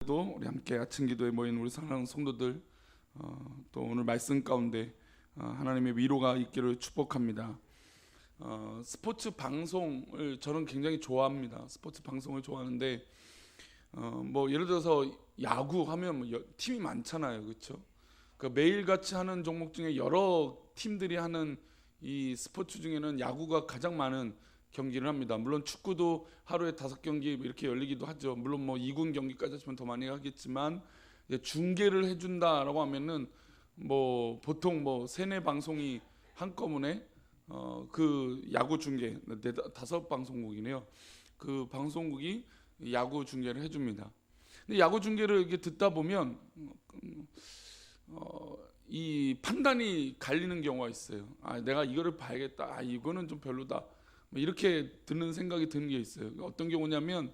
또 우리 함께 아침 기도에 모인 우리 사랑하는 성도들, 또 오늘 말씀 가운데 하나님의 위로가 있기를 축복합니다. 스포츠 방송을 저는 굉장히 좋아합니다. 스포츠 방송을 좋아하는데 뭐 예를 들어서 야구 하면 팀이 많잖아요, 그렇죠? 그러니까 매일같이 하는 종목 중에 여러 팀들이 하는 이 스포츠 중에는 야구가 가장 많은 경기를 합니다. 물론 축구도 하루에 5경기 이렇게 열리기도 하죠. 물론 뭐 2군 경기까지 하시면 더 많이 하겠지만 중계를 해준다라고 하면은 뭐 보통 뭐 3-4방송이 한꺼번에 그 야구 중계 5방송국이네요. 그 방송국이 야구 중계를 해줍니다. 근데 야구 중계를 이렇게 듣다 보면 이 판단이 갈리는 경우가 있어요. 내가 이거를 봐야겠다. 이거는 좀 별로다. 이렇게 듣는 생각이 드는 게 있어요. 어떤 경우냐면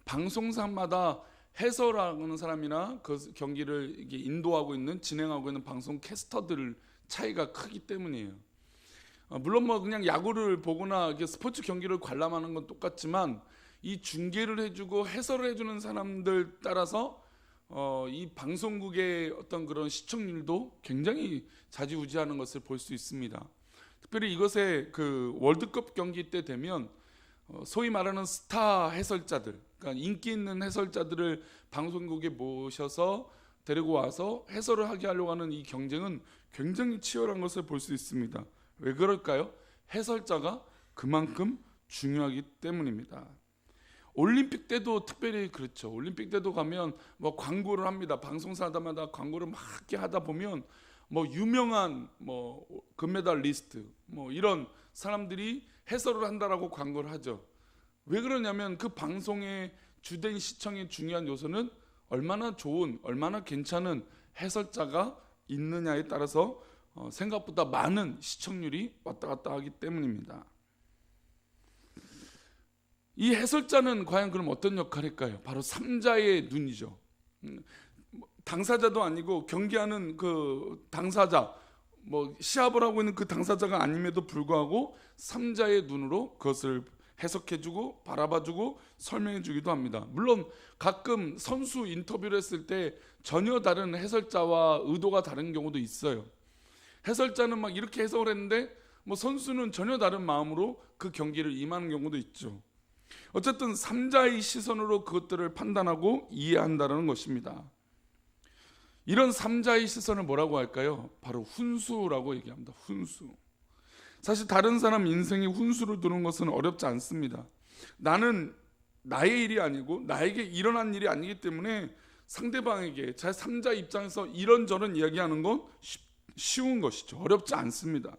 방송사마다 해설하는 사람이나 그 경기를 이게 인도하고 있는 진행하고 있는 방송 캐스터들 차이가 크기 때문이에요. 물론 뭐 그냥 야구를 보거나 스포츠 경기를 관람하는 건 똑같지만 이 중계를 해주고 해설을 해주는 사람들 따라서 이 방송국의 어떤 그런 시청률도 굉장히 좌지우지하는 것을 볼 수 있습니다. 특별히 이것에 그 월드컵 경기 때 되면 소위 말하는 스타 해설자들, 그러니까 인기 있는 해설자들을 방송국에 모셔서 데리고 와서 해설을 하게 하려고 하는 이 경쟁은 굉장히 치열한 것을 볼 수 있습니다. 왜 그럴까요? 해설자가 그만큼 중요하기 때문입니다. 올림픽 때도 특별히 그렇죠. 올림픽 때도 가면 뭐 광고를 합니다. 방송사마다 광고를 막 하다 보면 뭐 유명한 뭐 금메달리스트 뭐 이런 사람들이 해설을 한다라고 광고를 하죠. 왜 그러냐면 그 방송의 주된 시청의 중요한 요소는 얼마나 좋은, 얼마나 괜찮은 해설자가 있느냐에 따라서 생각보다 많은 시청률이 왔다 갔다 하기 때문입니다. 이 해설자는 과연 그럼 어떤 역할일까요? 바로 3자의 눈이죠. 당사자도 아니고 경기하는 그 당사자, 뭐 시합을 하고 있는 그 당사자가 아님에도 불구하고 3자의 눈으로 그것을 해석해주고 바라봐주고 설명해주기도 합니다. 물론 가끔 선수 인터뷰를 했을 때 전혀 다른 해설자와 의도가 다른 경우도 있어요. 해설자는 막 이렇게 해석을 했는데 뭐 선수는 전혀 다른 마음으로 그 경기를 임하는 경우도 있죠. 어쨌든 3자의 시선으로 그것들을 판단하고 이해한다는 것입니다. 이런 3자의 시선을 뭐라고 할까요? 바로 훈수라고 얘기합니다. 훈수. 사실 다른 사람 인생에 훈수를 두는 것은 어렵지 않습니다. 나는 나의 일이 아니고 나에게 일어난 일이 아니기 때문에 상대방에게 제 3자 입장에서 이런저런 이야기하는 건 쉬운 것이죠. 어렵지 않습니다.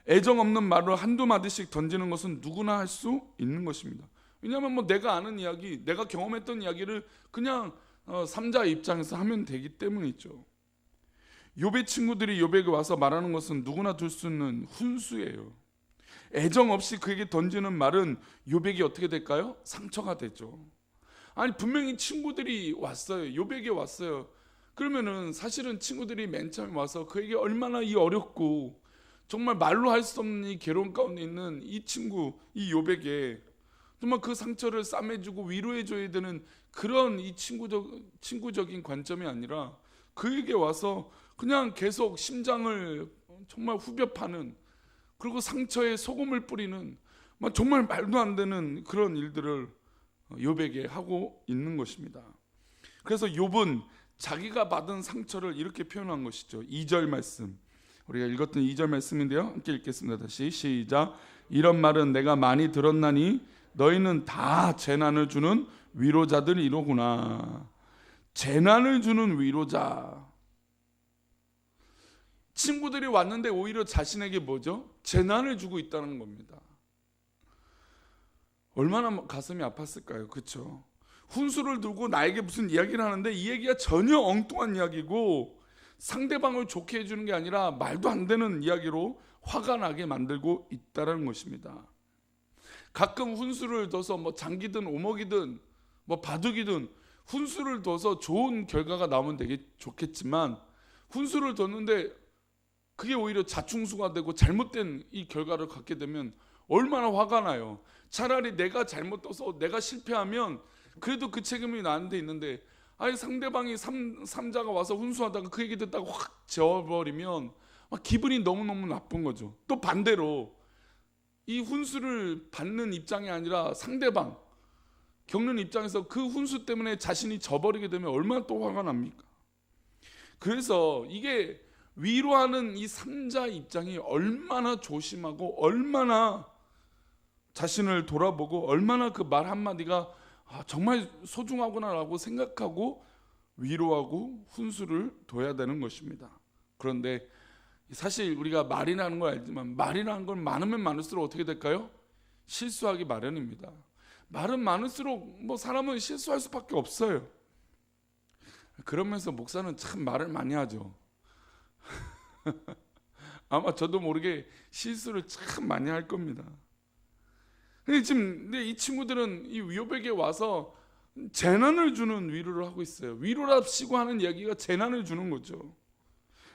애정 없는 말을 한두 마디씩 던지는 것은 누구나 할 수 있는 것입니다. 왜냐하면 뭐 내가 아는 이야기, 내가 경험했던 이야기를 그냥 3자 입장에서 하면 되기 때문이죠. 욥의 친구들이 욥에게 와서 말하는 것은 누구나 둘 수 있는 훈수예요. 애정 없이 그에게 던지는 말은 욥에게 어떻게 될까요? 상처가 되죠. 아니 분명히 친구들이 왔어요. 욥에게 왔어요. 그러면은 사실은 친구들이 맨 처음에 와서 그에게 얼마나 이 어렵고 정말 말로 할 수 없는 이 괴로움 가운데 있는 이 친구, 이 욥에게 정말 그 상처를 싸매주고 위로해줘야 되는 그런 이 친구적인 관점이 아니라 그에게 와서 그냥 계속 심장을 정말 후벼 파는, 그리고 상처에 소금을 뿌리는 정말 말도 안 되는 그런 일들을 욥에게 하고 있는 것입니다. 그래서 욥은 자기가 받은 상처를 이렇게 표현한 것이죠. 2절 말씀, 우리가 읽었던 2절 말씀인데요, 함께 읽겠습니다. 다시 시작. 이런 말은 내가 많이 들었나니 너희는 다 재난을 주는 위로자들이로구나. 재난을 주는 위로자. 친구들이 왔는데 오히려 자신에게 뭐죠? 재난을 주고 있다는 겁니다. 얼마나 가슴이 아팠을까요? 그렇죠? 훈수를 두고 나에게 무슨 이야기를 하는데 이 얘기가 전혀 엉뚱한 이야기고 상대방을 좋게 해주는 게 아니라 말도 안 되는 이야기로 화가 나게 만들고 있다는 것입니다. 가끔 훈수를 둬서 뭐 장기든 오목이든 뭐 바둑이든 훈수를 둬서 좋은 결과가 나오면 되게 좋겠지만 훈수를 뒀는데 그게 오히려 자충수가 되고 잘못된 이 결과를 갖게 되면 얼마나 화가 나요. 차라리 내가 잘못 둬서 내가 실패하면 그래도 그 책임이 나한테 있는데 아니 상대방이 삼자가 와서 훈수하다가 그 얘기 듣다가 확 지워버리면 막 기분이 너무너무 나쁜 거죠. 또 반대로 이 훈수를 받는 입장이 아니라 상대방 겪는 입장에서 그 훈수 때문에 자신이 져버리게 되면 얼마나 또 화가 납니까? 그래서 이게 위로하는 이 삼자 입장이 얼마나 조심하고 얼마나 자신을 돌아보고 얼마나 그 말 한마디가 정말 소중하구나라고 생각하고 위로하고 훈수를 둬야 되는 것입니다. 그런데 사실 우리가 말이라는 걸 알지만 말이라는 건 많으면 많을수록 어떻게 될까요? 실수하기 마련입니다. 말은 많을수록 사람은 실수할 수밖에 없어요. 그러면서 목사는 참 말을 많이 하죠. 아마 저도 모르게 실수를 참 많이 할 겁니다. 근데 지금 이 친구들은 이 요백에 와서 재난을 주는 위로를 하고 있어요. 위로랍시고 하는 이야기가 재난을 주는 거죠.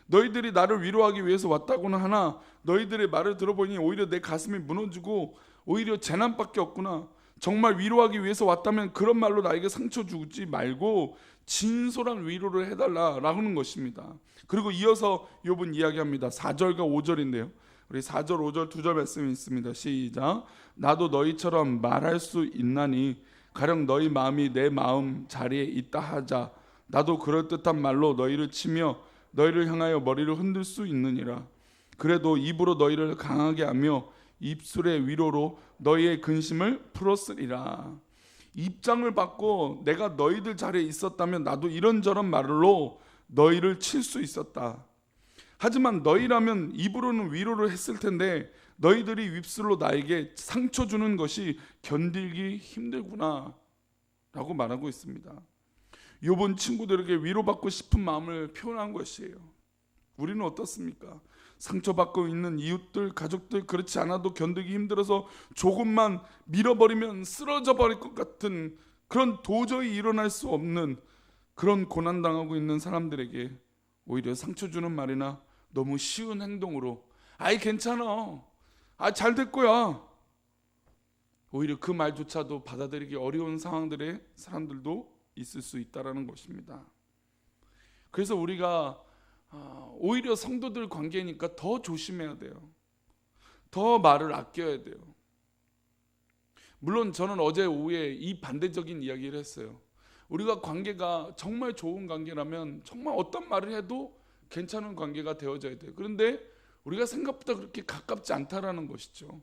너희들이 나를 위로하기 위해서 왔다고는 하나 너희들의 말을 들어보니 오히려 내 가슴이 무너지고 오히려 재난밖에 없구나. 정말 위로하기 위해서 왔다면 그런 말로 나에게 상처 주지 말고 진솔한 위로를 해달라라고 하는 것입니다. 그리고 이어서 욥은 이야기합니다. 4절과 5절인데요. 우리 4절 5절 두 절 말씀이 있습니다. 시작. 나도 너희처럼 말할 수 있나니 가령 너희 마음이 내 마음 자리에 있다 하자. 나도 그럴듯한 말로 너희를 치며 너희를 향하여 머리를 흔들 수 있느니라. 그래도 입으로 너희를 강하게 하며 입술의 위로로 너희의 근심을 풀었으리라. 입장을 받고 내가 너희들 자리에 있었다면 나도 이런저런 말로 너희를 칠 수 있었다. 하지만 너희라면 입으로는 위로를 했을 텐데 너희들이 입술로 나에게 상처 주는 것이 견디기 힘들구나 라고 말하고 있습니다. 욥은 친구들에게 위로받고 싶은 마음을 표현한 것이에요. 우리는 어떻습니까? 상처받고 있는 이웃들, 가족들 그렇지 않아도 견디기 힘들어서 조금만 밀어버리면 쓰러져 버릴 것 같은 그런 도저히 일어날 수 없는 그런 고난당하고 있는 사람들에게 오히려 상처 주는 말이나 너무 쉬운 행동으로 아이 괜찮아, 잘 될 거야, 오히려 그 말조차도 받아들이기 어려운 상황들의 사람들도 있을 수 있다는 것입니다. 그래서 우리가 오히려 성도들 관계니까 더 조심해야 돼요. 더 말을 아껴야 돼요. 물론 저는 어제 오후에 이 반대적인 이야기를 했어요. 우리가 관계가 정말 좋은 관계라면 정말 어떤 말을 해도 괜찮은 관계가 되어져야 돼요. 그런데 우리가 생각보다 그렇게 가깝지 않다라는 것이죠.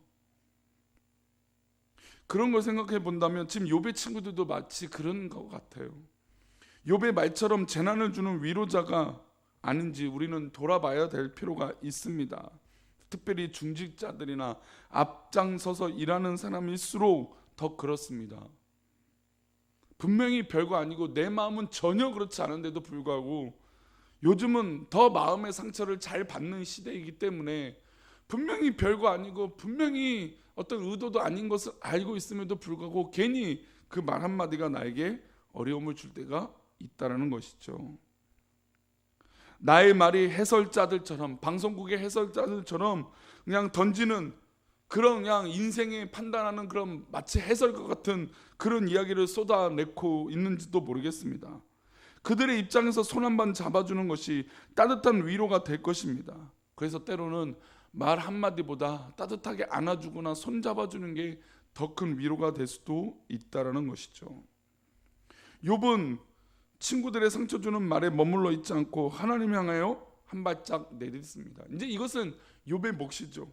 그런 걸 생각해 본다면 지금 욥의 친구들도 마치 그런 것 같아요. 욥의 말처럼 재난을 주는 위로자가 아닌지 우리는 돌아봐야 될 필요가 있습니다. 특별히 중직자들이나 앞장서서 일하는 사람일수록 더 그렇습니다. 분명히 별거 아니고 내 마음은 전혀 그렇지 않은데도 불구하고 요즘은 더 마음의 상처를 잘 받는 시대이기 때문에 분명히 별거 아니고 분명히 어떤 의도도 아닌 것을 알고 있음에도 불구하고 괜히 그 말 한마디가 나에게 어려움을 줄 때가 있다는 것이죠. 나의 말이 해설자들처럼, 방송국의 해설자들처럼 그냥 던지는 그런 그냥 인생에 판단하는 그런 마치 해설과 같은 그런 이야기를 쏟아내고 있는지도 모르겠습니다. 그들의 입장에서 손 한 번 잡아주는 것이 따뜻한 위로가 될 것입니다. 그래서 때로는 말 한마디보다 따뜻하게 안아주거나 손 잡아주는 게 더 큰 위로가 될 수도 있다는 것이죠. 욥은 친구들의 상처 주는 말에 머물러 있지 않고 하나님 향하여 한 발짝 내딛습니다. 이제 이것은 욥의 몫이죠.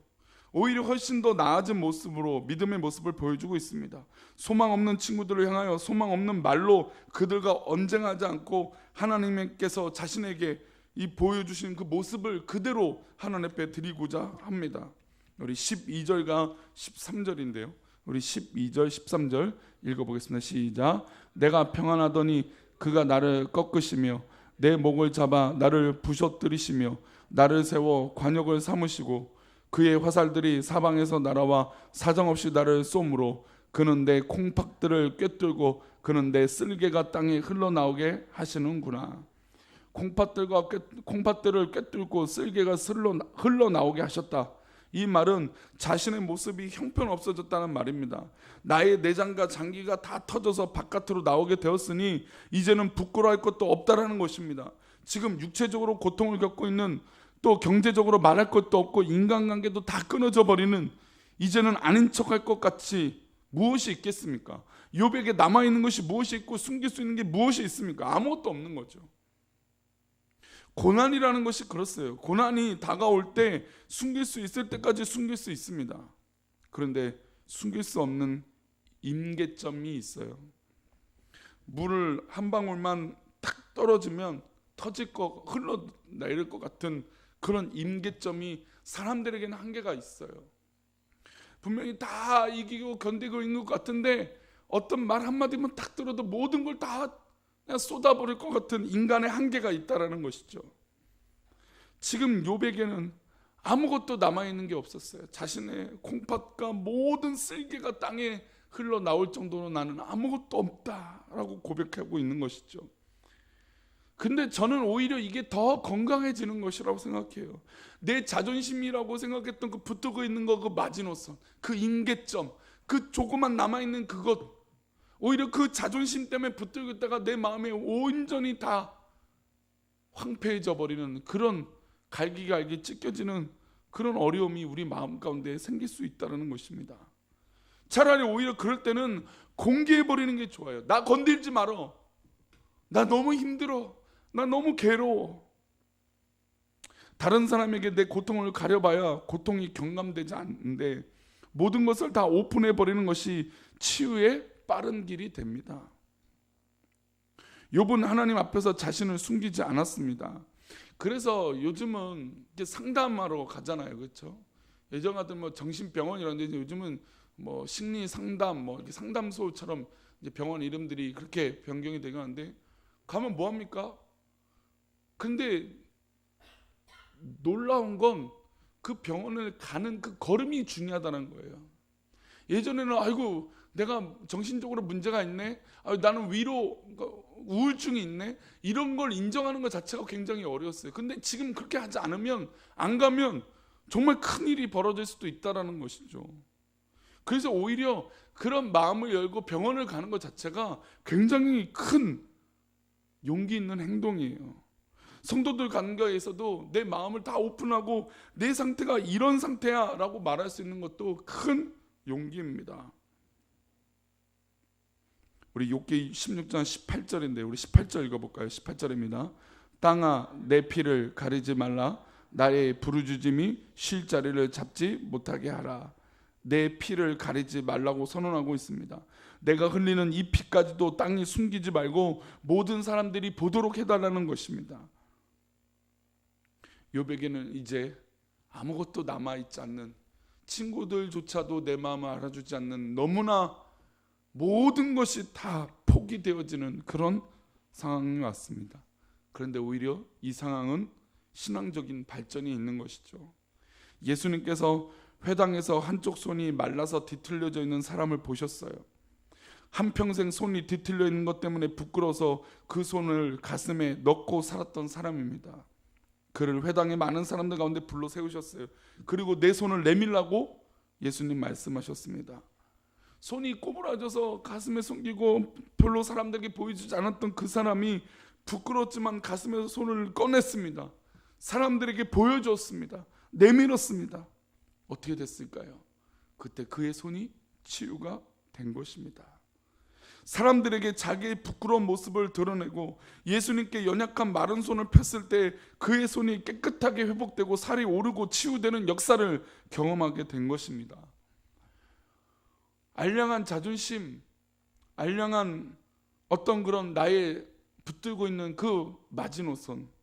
오히려 훨씬 더 나아진 모습으로 믿음의 모습을 보여주고 있습니다. 소망 없는 친구들을 향하여 소망 없는 말로 그들과 언쟁하지 않고 하나님께서 자신에게 이 보여주신 그 모습을 그대로 하나님 앞에 드리고자 합니다. 우리 12절과 13절인데요. 우리 12절 13절 읽어보겠습니다. 시작. 내가 평안하더니 그가 나를 꺾으시며 내 목을 잡아 나를 부셔뜨리시며 나를 세워 관역을 삼으시고 그의 화살들이 사방에서 날아와 사정없이 나를 쏘므로 그는 내 콩팥들을 꿰뚫고 그는 내 쓸개가 땅에 흘러나오게 하시는구나. 콩팥들을 꿰뚫고 쓸개가 흘러나오게 하셨다. 이 말은 자신의 모습이 형편없어졌다는 말입니다. 나의 내장과 장기가 다 터져서 바깥으로 나오게 되었으니 이제는 부끄러워할 것도 없다라는 것입니다. 지금 육체적으로 고통을 겪고 있는, 또 경제적으로 말할 것도 없고 인간관계도 다 끊어져 버리는, 이제는 아닌 척할 것 같이 무엇이 있겠습니까? 욥에게 남아있는 것이 무엇이 있고 숨길 수 있는 게 무엇이 있습니까? 아무것도 없는 거죠. 고난이라는 것이 그렇어요. 고난이 다가올 때 숨길 수 있을 때까지 숨길 수 있습니다. 그런데 숨길 수 없는 임계점이 있어요. 물을 한 방울만 탁 떨어지면 터질 거, 흘러내릴 것 같은 그런 임계점이 사람들에게는 한계가 있어요. 분명히 다 이기고 견디고 있는 것 같은데 어떤 말 한마디만 딱 들어도 모든 걸 다 그냥 쏟아버릴 것 같은 인간의 한계가 있다라는 것이죠. 지금 욥에게는 아무것도 남아있는 게 없었어요. 자신의 콩팥과 모든 쓸개가 땅에 흘러나올 정도로 나는 아무것도 없다라고 고백하고 있는 것이죠. 근데 저는 오히려 이게 더 건강해지는 것이라고 생각해요. 내 자존심이라고 생각했던 그 붙들고 있는 거, 그 마지노선, 그 임계점, 그 조그만 남아있는 그것, 오히려 그 자존심 때문에 붙들고 있다가 내 마음에 온전히 다 황폐해져 버리는 그런 갈기갈기 찢겨지는 그런 어려움이 우리 마음 가운데 생길 수 있다는 것입니다. 차라리 오히려 그럴 때는 공개해버리는 게 좋아요. 나 건들지 말어. 나 너무 힘들어. 나 너무 괴로워. 다른 사람에게 내 고통을 가려봐야 고통이 경감되지 않는데 모든 것을 다 오픈해버리는 것이 치유의 빠른 길이 됩니다. 욥은 하나님 앞에서 자신을 숨기지 않았습니다. 그래서 요즘은 상담하러 가잖아요, 그렇죠? 예전 같은 뭐 정신병원이라는데 요즘은 뭐 심리 상담, 뭐 이렇게 상담소처럼 이제 병원 이름들이 그렇게 변경이 되긴 하는데 가면 뭐 합니까? 근데 놀라운 건 그 병원을 가는 그 걸음이 중요하다는 거예요. 예전에는 아이고 내가 정신적으로 문제가 있네, 나는 우울증이 있네, 이런 걸 인정하는 것 자체가 굉장히 어려웠어요. 근데 지금 그렇게 하지 않으면, 안 가면 정말 큰일이 벌어질 수도 있다는 것이죠. 그래서 오히려 그런 마음을 열고 병원을 가는 것 자체가 굉장히 큰 용기 있는 행동이에요. 성도들 관계에서도 내 마음을 다 오픈하고 내 상태가 이런 상태야 라고 말할 수 있는 것도 큰 용기입니다. 우리 욥기 16장 18절인데 우리 18절 읽어볼까요? 18절입니다. 땅아 내 피를 가리지 말라. 나의 부르짖음이 쉴 자리를 잡지 못하게 하라. 내 피를 가리지 말라고 선언하고 있습니다. 내가 흘리는 이 피까지도 땅이 숨기지 말고 모든 사람들이 보도록 해달라는 것입니다. 욥에게는 이제 아무것도 남아있지 않는, 친구들조차도 내 마음을 알아주지 않는, 너무나 모든 것이 다 포기되어지는 그런 상황이 왔습니다. 그런데 오히려 이 상황은 신앙적인 발전이 있는 것이죠. 예수님께서 회당에서 한쪽 손이 말라서 뒤틀려져 있는 사람을 보셨어요. 한평생 손이 뒤틀려 있는 것 때문에 부끄러워서 그 손을 가슴에 넣고 살았던 사람입니다. 그를 회당의 많은 사람들 가운데 불러 세우셨어요. 그리고 내 손을 내밀라고 예수님 말씀하셨습니다. 손이 꼬부라져서 가슴에 숨기고 별로 사람들에게 보여주지 않았던 그 사람이 부끄러웠지만 가슴에서 손을 꺼냈습니다. 사람들에게 보여줬습니다. 내밀었습니다. 어떻게 됐을까요? 그때 그의 손이 치유가 된 것입니다. 사람들에게 자기의 부끄러운 모습을 드러내고 예수님께 연약한 마른 손을 폈을 때 그의 손이 깨끗하게 회복되고 살이 오르고 치유되는 역사를 경험하게 된 것입니다. 알량한 자존심, 알량한 어떤 그런 나의 붙들고 있는 그 마지노선,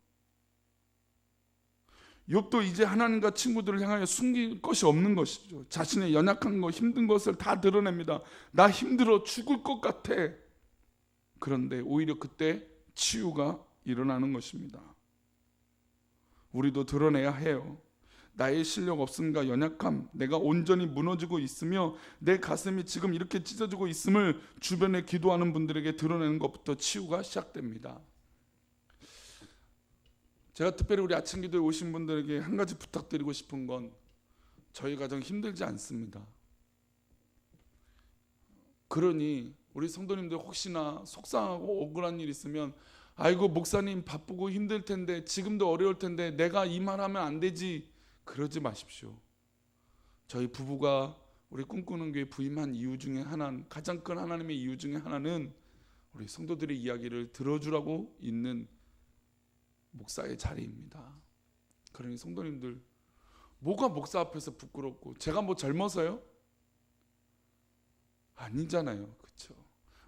욥도 이제 하나님과 친구들을 향하여 숨길 것이 없는 것이죠. 자신의 연약한 것, 힘든 것을 다 드러냅니다. 나 힘들어 죽을 것 같아. 그런데 오히려 그때 치유가 일어나는 것입니다. 우리도 드러내야 해요. 나의 실력 없음과 연약함, 내가 온전히 무너지고 있으며 내 가슴이 지금 이렇게 찢어지고 있음을 주변에 기도하는 분들에게 드러내는 것부터 치유가 시작됩니다. 제가 특별히 우리 아침 기도에 오신 분들에게 한 가지 부탁드리고 싶은 건, 저희 가정 힘들지 않습니다. 그러니 우리 성도님들 혹시나 속상하고 억울한 일 있으면 아이고 목사님 바쁘고 힘들 텐데 지금도 어려울 텐데 내가 이 말하면 안 되지, 그러지 마십시오. 저희 부부가 우리 꿈꾸는 교회 부임한 이유 중에 하나는, 가장 큰 하나님의 이유 중에 하나는 우리 성도들의 이야기를 들어주라고 있는 목사의 자리입니다. 그러니 성도님들, 뭐가 목사 앞에서 부끄럽고, 제가 뭐 젊어서요? 아니잖아요. 그렇죠?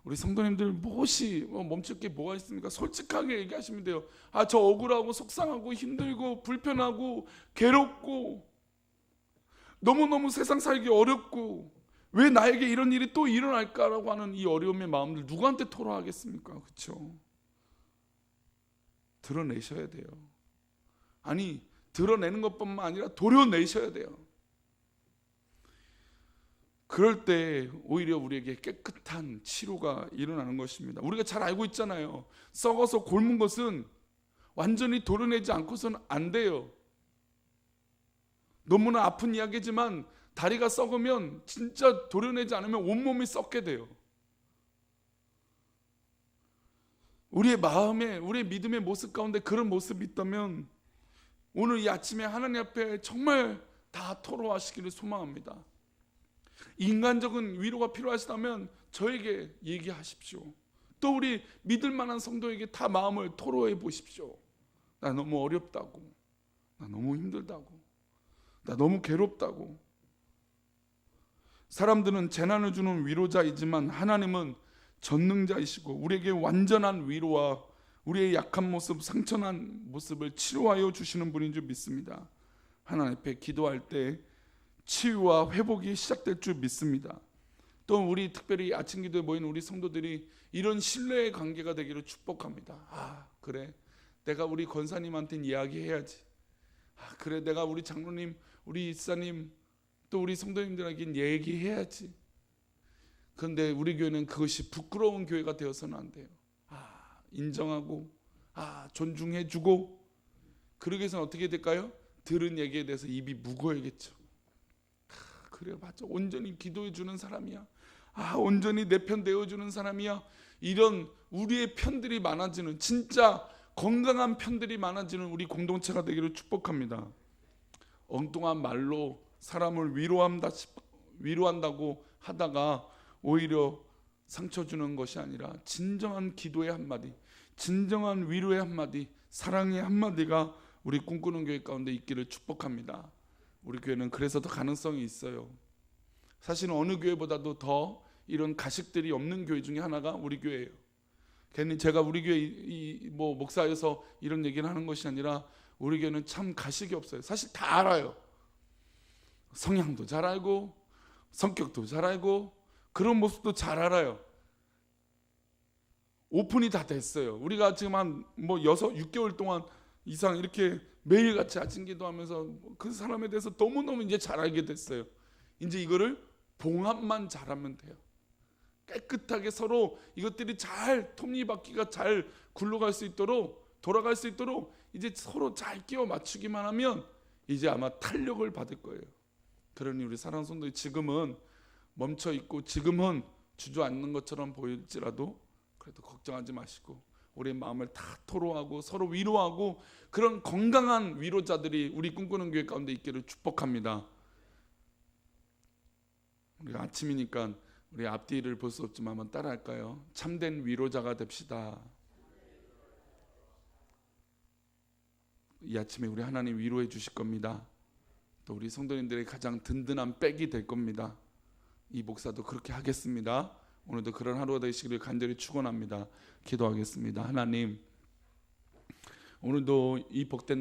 우리 성도님들 무엇이 멈출 게 뭐가 있습니까? 솔직하게 얘기하시면 돼요. 아, 저 억울하고 속상하고 힘들고 불편하고 괴롭고 너무너무 세상 살기 어렵고 왜 나에게 이런 일이 또 일어날까라고 하는 이 어려움의 마음들 누구한테 토로하겠습니까? 그렇죠? 드러내셔야 돼요. 아니, 드러내는 것뿐만 아니라 도려내셔야 돼요. 그럴 때 오히려 우리에게 깨끗한 치료가 일어나는 것입니다. 우리가 잘 알고 있잖아요. 썩어서 곪은 것은 완전히 도려내지 않고서는 안 돼요. 너무나 아픈 이야기지만 다리가 썩으면 진짜 도려내지 않으면 온몸이 썩게 돼요. 우리의 마음에, 우리의 믿음의 모습 가운데 그런 모습이 있다면 오늘 이 아침에 하나님 앞에 정말 다 토로하시기를 소망합니다. 인간적인 위로가 필요하시다면 저에게 얘기하십시오. 또 우리 믿을 만한 성도에게 다 마음을 토로해 보십시오. 나 너무 어렵다고, 나 너무 힘들다고, 나 너무 괴롭다고. 사람들은 재난을 주는 위로자이지만 하나님은 전능자이시고 우리에게 완전한 위로와 우리의 약한 모습, 상처난 모습을 치료하여 주시는 분인 줄 믿습니다. 하나님 앞에 기도할 때 치유와 회복이 시작될 줄 믿습니다. 또 우리 특별히 아침 기도에 모인 우리 성도들이 이런 신뢰의 관계가 되기를 축복합니다. 아, 그래, 내가 우리 권사님한테는 이야기해야지. 아, 그래, 내가 우리 장로님, 우리 이사님, 또 우리 성도님들에겐 얘기해야지. 그런데 우리 교회는 그것이 부끄러운 교회가 되어서는 안 돼요. 아, 인정하고, 아, 존중해주고. 그러기 위해서는 어떻게 될까요? 들은 얘기에 대해서 입이 무거워야겠죠. 그래, 맞아, 온전히 기도해 주는 사람이야. 아, 온전히 내 편 되어주는 사람이야. 이런 우리의 편들이 많아지는, 진짜 건강한 편들이 많아지는 우리 공동체가 되기를 축복합니다. 엉뚱한 말로 사람을 위로한다고 하다가 오히려 상처 주는 것이 아니라 진정한 기도의 한마디, 진정한 위로의 한마디, 사랑의 한마디가 우리 꿈꾸는 교회 가운데 있기를 축복합니다. 우리 교회는 그래서 더 가능성이 있어요. 사실은 어느 교회보다도 더 이런 가식들이 없는 교회 중에 하나가 우리 교회예요. 괜히 제가 우리 교회 목사여서 이런 얘기를 하는 것이 아니라 우리 교회는 참 가식이 없어요. 사실 다 알아요. 성향도 잘 알고 성격도 잘 알고 그런 모습도 잘 알아요. 오픈이 다 됐어요. 우리가 지금 한 6개월 동안 이상 이렇게 매일같이 아침 기도하면서 그 사람에 대해서 너무너무 이제 잘 알게 됐어요. 이제 이거를 봉합만 잘하면 돼요. 깨끗하게 서로 이것들이 잘 톱니바퀴가 잘 굴러갈 수 있도록, 돌아갈 수 있도록 이제 서로 잘 끼워 맞추기만 하면 이제 아마 탄력을 받을 거예요. 그러니 우리 사랑하는 성도들, 지금은 멈춰 있고 지금은 주저앉는 것처럼 보일지라도 그래도 걱정하지 마시고 우리의 마음을 다 토로하고 서로 위로하고 그런 건강한 위로자들이 우리 꿈꾸는 교회 가운데 있기를 축복합니다. 우리가 아침이니까 우리 앞뒤를 볼 수 없지만 한번 따라할까요? 참된 위로자가 됩시다. 이 아침에 우리 하나님 위로해 주실 겁니다. 또 우리 성도님들의 가장 든든한 백이 될 겁니다. 이 목사도 그렇게 하겠습니다. 오늘도 그런 하루가 되시기를 간절히 축원합니다. 기도하겠습니다. 하나님, 오늘도 이 복된